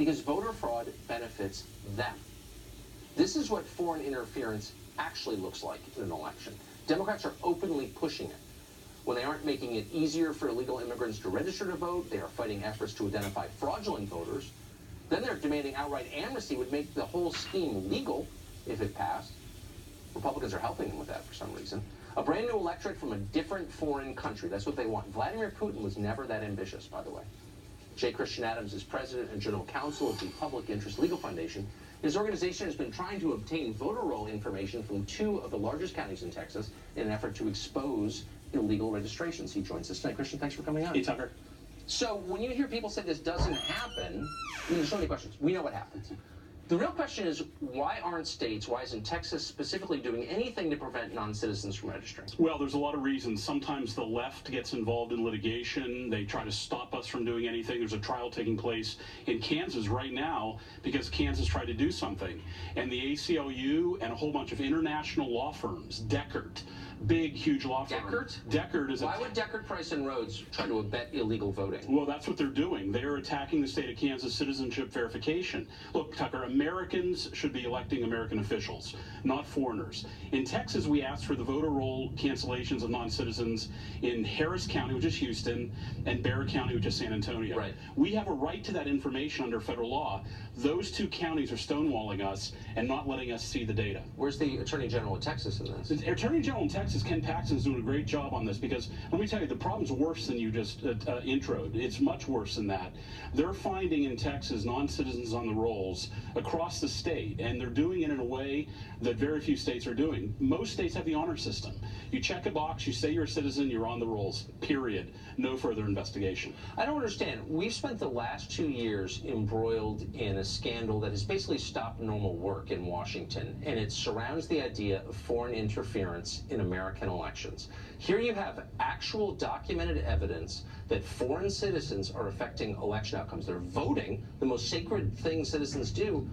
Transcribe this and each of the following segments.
because voter fraud benefits them. This is what foreign interference actually looks like in an election. Democrats are openly pushing it. When they aren't making it easier for illegal immigrants to register to vote, they are fighting efforts to identify fraudulent voters. Then they're demanding outright amnesty would make the whole scheme legal if it passed. Republicans are helping them with that for some reason. A brand new electorate from a different foreign country. That's what they want. Vladimir Putin was never that ambitious, by the way. J. Christian Adams is president and general counsel of the Public Interest Legal Foundation. His organization has been trying to obtain voter roll information from 2 of the largest counties in Texas in an effort to expose illegal registrations. He joins us tonight. Christian, thanks for coming on. Hey, Tucker. So when you hear people say this doesn't happen, there's so many questions. We know what happens. The real question is, why aren't states, why isn't Texas specifically doing anything to prevent non-citizens from registering? Well, there's a lot of reasons. Sometimes the left gets involved in litigation. They try to stop us from doing anything. There's a trial taking place in Kansas right now because Kansas tried to do something. And the ACLU and a whole bunch of international law firms, Deckert, big, huge law firm. Deckert? Deckert is Why would Deckert, Price, and Rhodes try to abet illegal voting? Well, that's what they're doing. They're attacking the state of Kansas citizenship verification. Look, Tucker, Americans should be electing American officials, not foreigners. In Texas, we asked for the voter roll cancellations of non-citizens in Harris County, which is Houston, and Bexar County, which is San Antonio. Right. We have a right to that information under federal law. Those 2 counties are stonewalling us and not letting us see the data. Where's the Attorney General of Texas in this? The Attorney General in Texas, Ken Paxton, is doing a great job on this because, let me tell you, the problem's worse than you just introed. It's much worse than that. They're finding in Texas non-citizens on the rolls across the state, and they're doing it in a way that very few states are doing. Most states have the honor system. You check a box, you say you're a citizen, you're on the rolls, period. No further investigation. I don't understand. We've spent the last 2 years embroiled in a scandal that has basically stopped normal work in Washington, and it surrounds the idea of foreign interference in American elections. Here you have actual documented evidence that foreign citizens are affecting election outcomes. They're voting, the most sacred thing citizens do,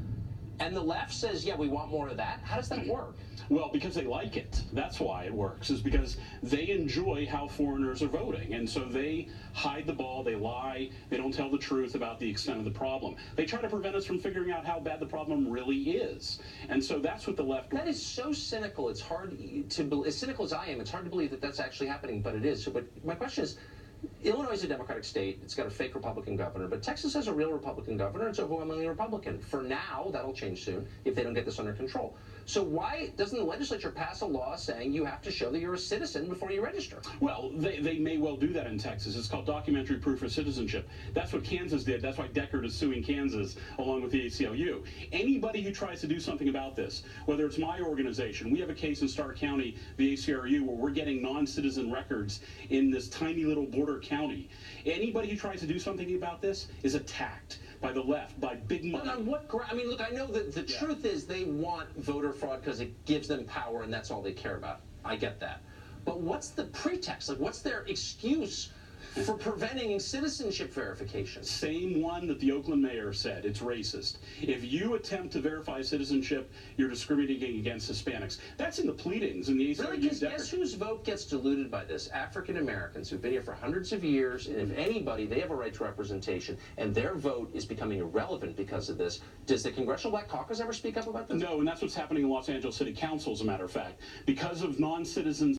and the left says, yeah, we want more of that. How does that work? Well, because they like it. That's why it works, is because they enjoy how foreigners are voting. And so they hide the ball, they lie, they don't tell the truth about the extent of the problem. They try to prevent us from figuring out how bad the problem really is. And so that's what the left... That is so cynical. It's hard to believe, as cynical as I am, it's hard to believe that that's actually happening, but it is. So, but my question is, Illinois is a Democratic state. It's got a fake Republican governor, but Texas has a real Republican governor. It's overwhelmingly Republican. For now, that'll change soon if they don't get this under control. So why doesn't the legislature pass a law saying you have to show that you're a citizen before you register? Well, they may well do that in Texas. It's called documentary proof of citizenship. That's what Kansas did. That's why Deckert is suing Kansas along with the ACLU. Anybody who tries to do something about this, whether it's my organization, we have a case in Starr County, the ACLU, where we're getting non-citizen records in this tiny little border county. Anybody who tries to do something about this is attacked by the left, by big money. But on what ground? I mean, look, I know that the truth is they want voter fraud because it gives them power and that's all they care about. I get that. But what's the pretext? Like, what's their excuse for preventing citizenship verification? Same one that the Oakland mayor said. It's racist. If you attempt to verify citizenship, you're discriminating against Hispanics. That's in the pleadings in the ACLU. Really? Because guess whose vote gets diluted by this? African Americans who've been here for hundreds of years, and if anybody, they have a right to representation, and their vote is becoming irrelevant because of this. Does the Congressional Black Caucus ever speak up about this? No, and that's what's happening in Los Angeles City Council, as a matter of fact. Because of non-citizens